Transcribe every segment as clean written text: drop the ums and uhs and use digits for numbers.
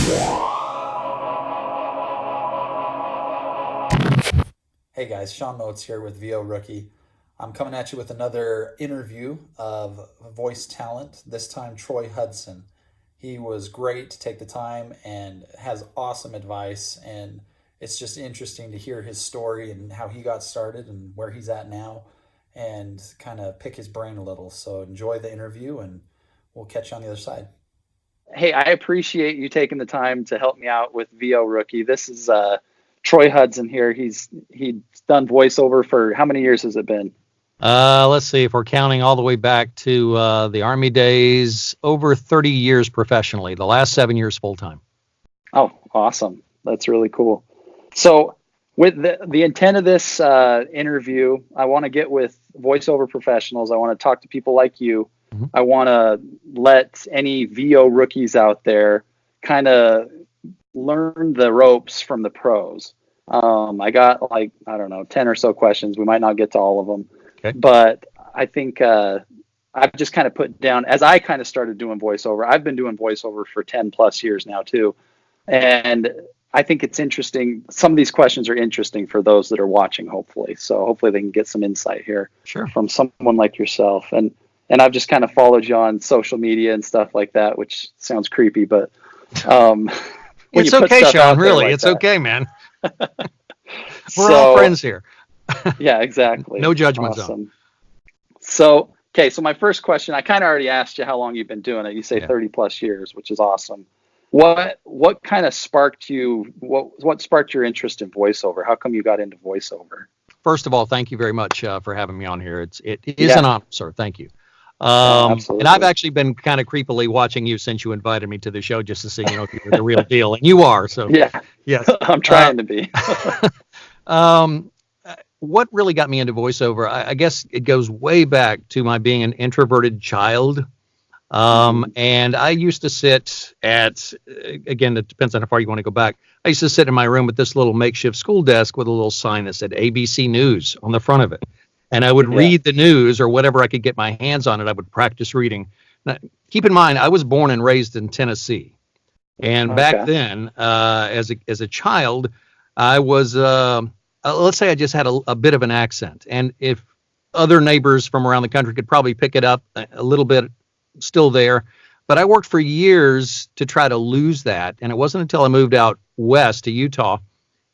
Hey guys, Sean Motes here with VO Rookie. I'm coming at you with another interview of voice talent, this time Troy Hudson. He was great to take the time and has awesome advice, and it's just interesting to hear his story and how he got started and where he's at now and kind of pick his brain a little. So enjoy the interview and we'll catch you on the other side. Hey, I appreciate you taking the time to help me out with VO Rookie. This is Troy Hudson here. He's done voiceover for how many years has it been? Let's see, if we're counting all the way back to the Army days, over 30 years professionally, the last 7 years full-time. Oh, awesome. That's really cool. So with the intent of this interview, I want to get with voiceover professionals. I want to talk to people like you. Mm-hmm. I want to let any VO rookies out there kind of learn the ropes from the pros. I got 10 or so questions. We might not get to all of them. Okay. But I think I've just kind of put down, as I kind of started doing voiceover, I've been doing voiceover for 10 plus years now too. And I think it's interesting. Some of these questions are interesting for those that are watching, hopefully. So hopefully they can get some insight here from someone like yourself. And I've just kind of followed you on social media and stuff like that, which sounds creepy, but it's okay, Sean, really. Like it's okay, man. We're all friends here. Yeah, exactly. No judgment zone. So my first question, I kind of already asked you how long you've been doing it. You say 30 plus years, which is awesome. What kind of sparked you? What sparked your interest in voiceover? How come you got into voiceover? First of all, thank you very much for having me on here. It is an honor, sir. Thank you. And I've actually been kind of creepily watching you since you invited me to the show just to see, if you're the real deal, and you are. So yes, I'm trying to be. What really got me into voiceover? I guess it goes way back to my being an introverted child. And I used to sit at, again, it depends on how far you want to go back. I used to sit in my room with this little makeshift school desk with a little sign that said ABC News on the front of it. And I would read the news or whatever I could get my hands on it. I would practice reading. Now, keep in mind, I was born and raised in Tennessee. And back then, as a child, I was, let's say I just had a bit of an accent. And if other neighbors from around the country could probably pick it up a little bit, still there. But I worked for years to try to lose that. And it wasn't until I moved out west to Utah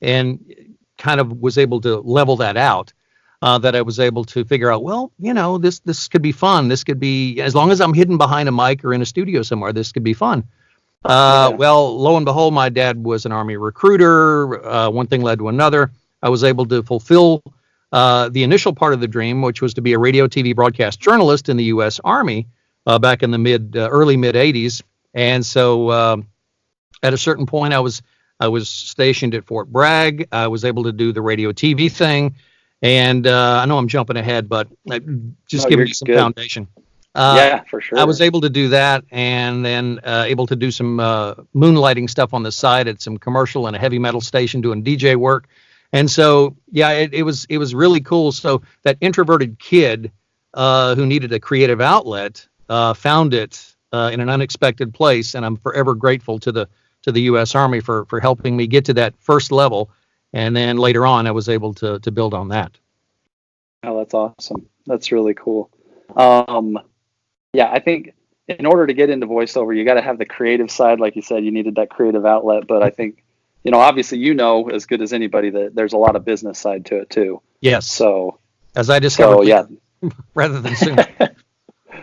and kind of was able to level that out. That I was able to figure out, well, this could be fun. This could be, as long as I'm hidden behind a mic or in a studio somewhere, this could be fun. Well, lo and behold, my dad was an Army recruiter. One thing led to another. I was able to fulfill the initial part of the dream, which was to be a radio, TV broadcast journalist in the U.S. Army back in the early mid 80s. And so at a certain point, I was stationed at Fort Bragg. I was able to do the radio, TV thing. And I know I'm jumping ahead, but just giving you some foundation. Yeah, for sure. I was able to do that, and then able to do some moonlighting stuff on the side at some commercial and a heavy metal station doing DJ work. And so, it was really cool. So that introverted kid who needed a creative outlet found it in an unexpected place, and I'm forever grateful to the U.S. Army for helping me get to that first level. And then later on, I was able to build on that. Oh, that's awesome. That's really cool. I think in order to get into voiceover, you got to have the creative side. Like you said, you needed that creative outlet. But I think, obviously, as good as anybody that there's a lot of business side to it too. Yes. So as I discovered, rather than soon.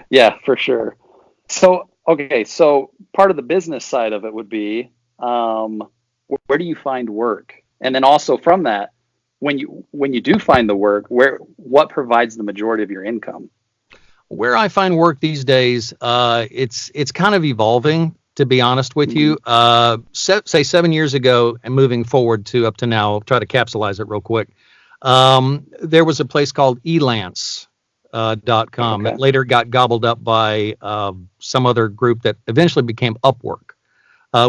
Yeah, for sure. So, so part of the business side of it would be, where do you find work? And then also from that, when you do find the work, what provides the majority of your income? Where I find work these days, it's kind of evolving, to be honest with you. Say 7 years ago and moving forward to up to now, I'll try to capsulize it real quick. There was a place called elance.com that later got gobbled up by some other group that eventually became Upwork.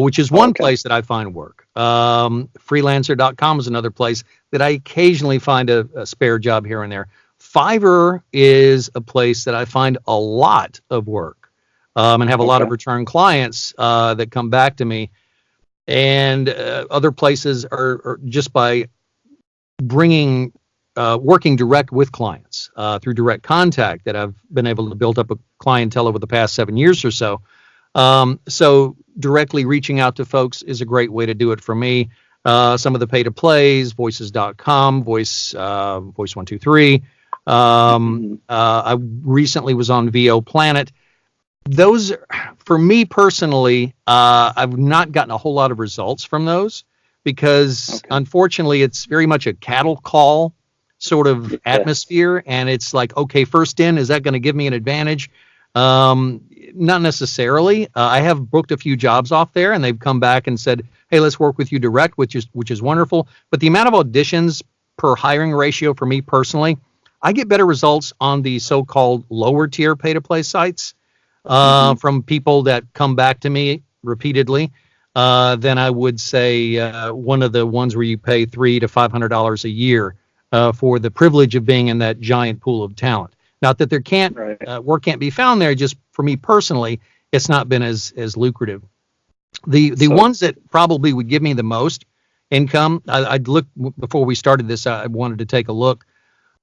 Which is one place that I find work. Freelancer.com is another place that I occasionally find a spare job here and there. Fiverr is a place that I find a lot of work and have a lot of return clients that come back to me. and other places are just by bringing working direct with clients through direct contact that I've been able to build up a clientele over the past 7 years or so. So directly reaching out to folks is a great way to do it for me. Some of the pay to plays, voices.com, voice 123. I recently was on VO Planet. Those, for me personally, I've not gotten a whole lot of results from those because unfortunately it's very much a cattle call sort of atmosphere. And it's like, okay, first in, is that going to give me an advantage? Not necessarily. I have booked a few jobs off there and they've come back and said, hey, let's work with you direct, which is wonderful. But the amount of auditions per hiring ratio for me personally, I get better results on the so-called lower tier pay-to-play sites from people that come back to me repeatedly than I would say one of the ones where you pay $300 to $500 a year for the privilege of being in that giant pool of talent. Not that there can't work can't be found there. Just for me personally, it's not been as lucrative. The ones that probably would give me the most income, I'd look before we started this. I wanted to take a look.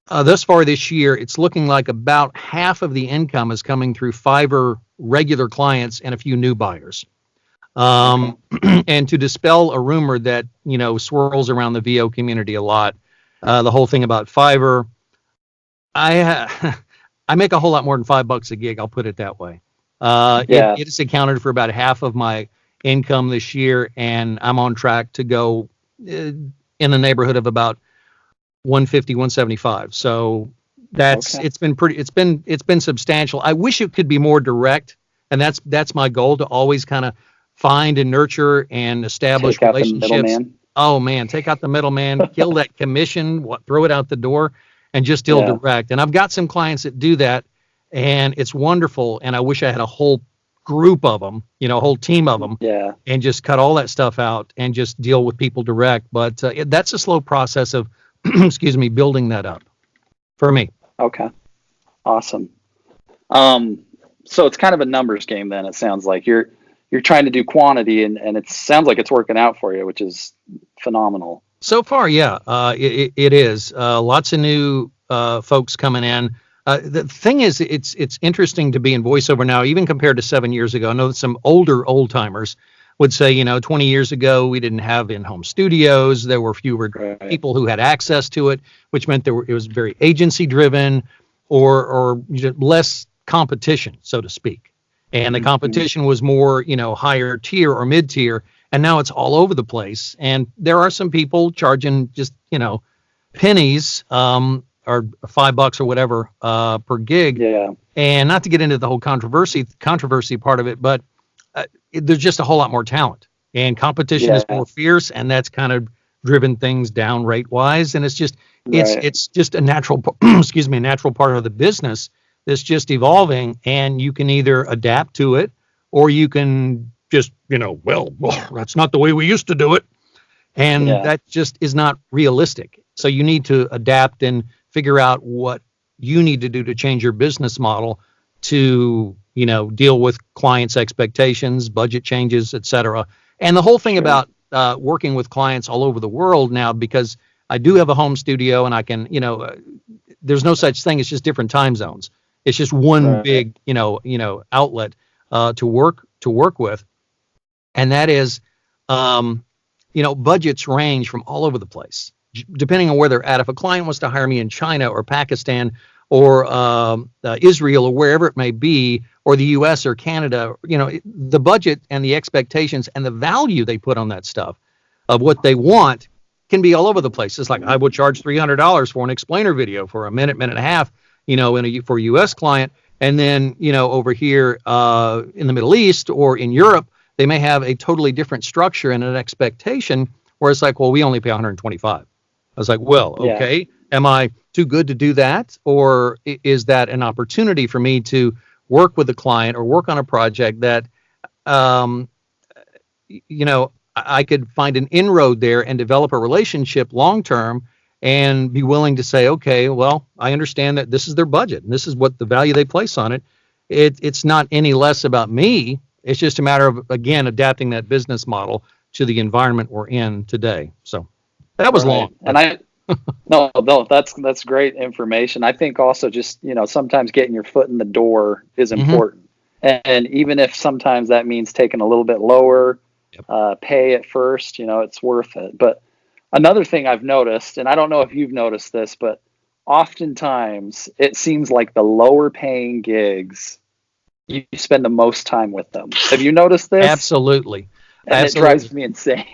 Thus far this year, it's looking like about half of the income is coming through Fiverr regular clients and a few new buyers. And to dispel a rumor that swirls around the VO community a lot, the whole thing about Fiverr, I make a whole lot more than $5 a gig. I'll put it that way. It has accounted for about half of my income this year, and I'm on track to go in the neighborhood of about 150, 175. So it's been substantial. I wish it could be more direct, and that's my goal, to always kind of find and nurture and establish relationships. Oh man, take out the middleman, kill that commission, throw it out the door, and just deal direct. And I've got some clients that do that, and it's wonderful. And I wish I had a whole group of them, a whole team of them, and just cut all that stuff out and just deal with people direct. But that's a slow process of, building that up for me. Okay, awesome. So it's kind of a numbers game then. It sounds like you're trying to do quantity, and it sounds like it's working out for you, which is phenomenal. So far, yeah, it is. Lots of new folks coming in. The thing is, it's interesting to be in voiceover now, even compared to 7 years ago. I know that some old timers would say, 20 years ago, we didn't have in-home studios. There were fewer people who had access to it, which meant it was very agency driven or less competition, so to speak. And the competition was more, higher tier or mid tier. And now it's all over the place. And there are some people charging just, pennies or $5 or whatever per gig. Yeah. And not to get into the whole controversy part of it, but there's just a whole lot more talent, and competition is more fierce, and that's kind of driven things down rate wise. And it's just a natural natural part of the business that's just evolving, and you can either adapt to it or you can just that's not the way we used to do it, and that just is not realistic. So you need to adapt and figure out what you need to do to change your business model to deal with clients' expectations, budget changes, etc. And the whole thing about working with clients all over the world now, because I do have a home studio and I can, there's no such thing. It's just different time zones. It's just one big, outlet to work with. And that is, budgets range from all over the place, depending on where they're at. If a client wants to hire me in China or Pakistan or Israel or wherever it may be, or the U.S. or Canada, the budget and the expectations and the value they put on that stuff of what they want can be all over the place. It's like I would charge $300 for an explainer video for a minute and a half, for a U.S. client. And then, over here in the Middle East or in Europe, they may have a totally different structure and an expectation where it's like, well, we only pay $125. I was like, well, okay, am I too good to do that? Or is that an opportunity for me to work with a client or work on a project that, I could find an inroad there and develop a relationship long-term and be willing to say, okay, well, I understand that this is their budget and this is what the value they place on it. It's not any less about me. It's just a matter of, again, adapting that business model to the environment we're in today. So that was long. And no, that's great information. I think also just, sometimes getting your foot in the door is important. And even if sometimes that means taking a little bit lower, pay at first, it's worth it. But another thing I've noticed, and I don't know if you've noticed this, but oftentimes it seems like the lower paying gigs, you spend the most time with them. Have you noticed this? Absolutely. And it drives me insane.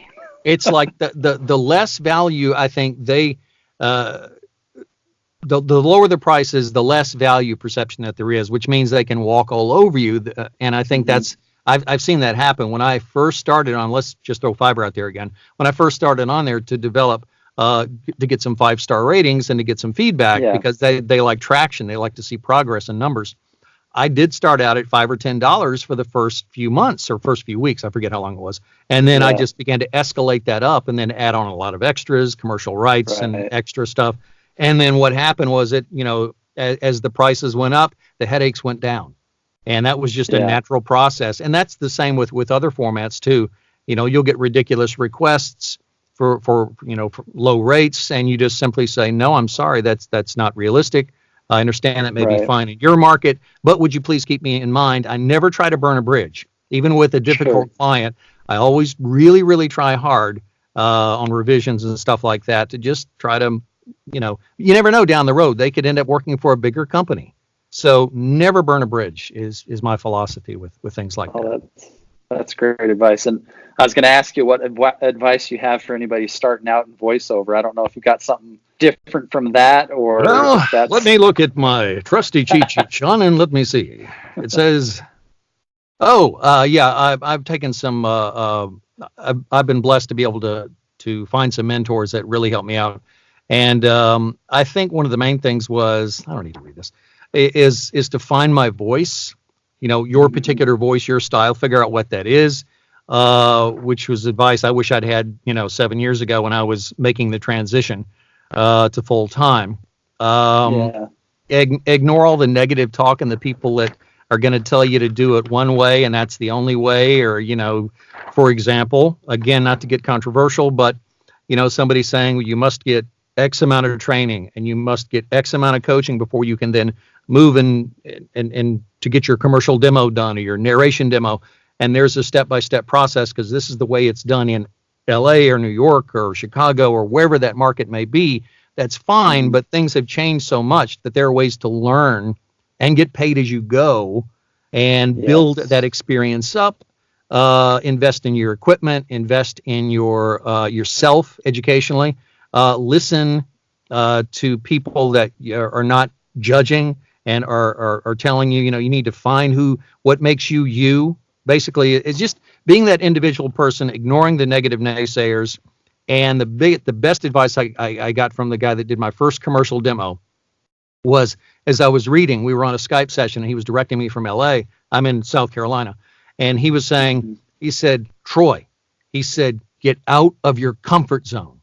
It's like the less value, I think the lower the prices, the less value perception that there is, which means they can walk all over you. And I think I've seen that happen when I first started on, let's just throw fiber out there again. When I first started on there to develop, to get some 5-star ratings and to get some feedback, because they like traction. They like to see progress in numbers. I did start out at $5 or $10 for the first few months or first few weeks. I forget how long it was. And then I just began to escalate that up and then add on a lot of extras, commercial rights and extra stuff. And then what happened was as the prices went up, the headaches went down. And that was just a natural process. And that's the same with other formats too. You'll get ridiculous requests for low rates, and you just simply say, no, I'm sorry, that's not realistic. I understand that may be fine in your market, but would you please keep me in mind? I never try to burn a bridge. Even with a difficult client, I always really, really try hard on revisions and stuff like that to just try to, you never know down the road. They could end up working for a bigger company. So never burn a bridge is my philosophy with things like that. That's great advice. And I was going to ask you what advice you have for anybody starting out in voiceover. I don't know if you got something different from that or. Well, let me look at my trusty cheat sheet, Sean, and let me see. It says, I've taken some. I've been blessed to be able to find some mentors that really helped me out, and I think one of the main things was, I don't need to read this, is to find my voice. Your particular voice, your style, figure out what that is, which was advice I wish I'd had, 7 years ago when I was making the transition to full time. Ignore all the negative talk and the people that are going to tell you to do it one way and that's the only way. Or, for example, again, not to get controversial, but, somebody saying, well, you must get X amount of training and you must get X amount of coaching before you can then move and to get your commercial demo done or your narration demo. And there's a step-by-step process because this is the way it's done in LA or New York or Chicago or wherever that market may be. That's fine, but things have changed so much that there are ways to learn and get paid as you go and build that experience up. Invest in your equipment, invest in yourself educationally. Listen to people that are not judging and are telling you, you need to find what makes you. Basically, it's just being that individual person, ignoring the negative naysayers. And the best advice I got from the guy that did my first commercial demo was, as I was reading, we were on a Skype session and he was directing me from LA. I'm in South Carolina. And he was saying, he said, Troy, he said, get out of your comfort zone,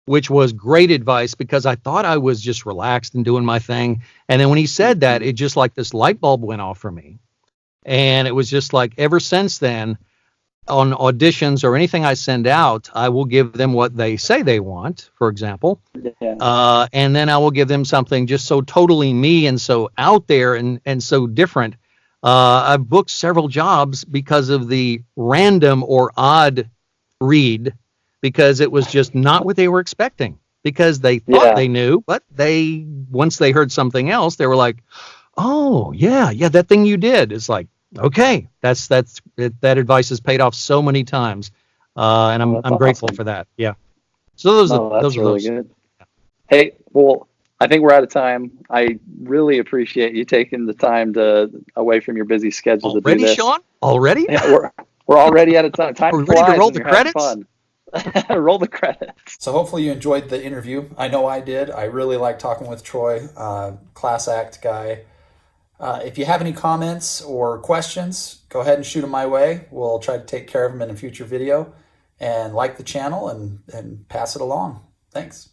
which was great advice because I thought I was just relaxed and doing my thing. And then when he said that, it just like this light bulb went off for me. And it was just like, ever since then, on auditions or anything I send out, I will give them what they say they want, for example. And then I will give them something just so totally me and so out there and so different. I've booked several jobs because of the random or odd read, because it was just not what they were expecting, because they thought they knew, but once they heard something else, they were like, oh, yeah, that thing you did. It's like, okay, that advice has paid off so many times, and I'm grateful for that. Yeah. So those are really good. Hey, well, I think we're out of time. I really appreciate you taking the time away from your busy schedule to do this. Sean? Already? Yeah, we're already out of time. Time we're ready to roll the credits. Fun. Roll the credits. So hopefully you enjoyed the interview. I know I did. I really like talking with Troy, class act guy. If you have any comments or questions, go ahead and shoot them my way. We'll try to take care of them in a future video. And like the channel and pass it along. Thanks.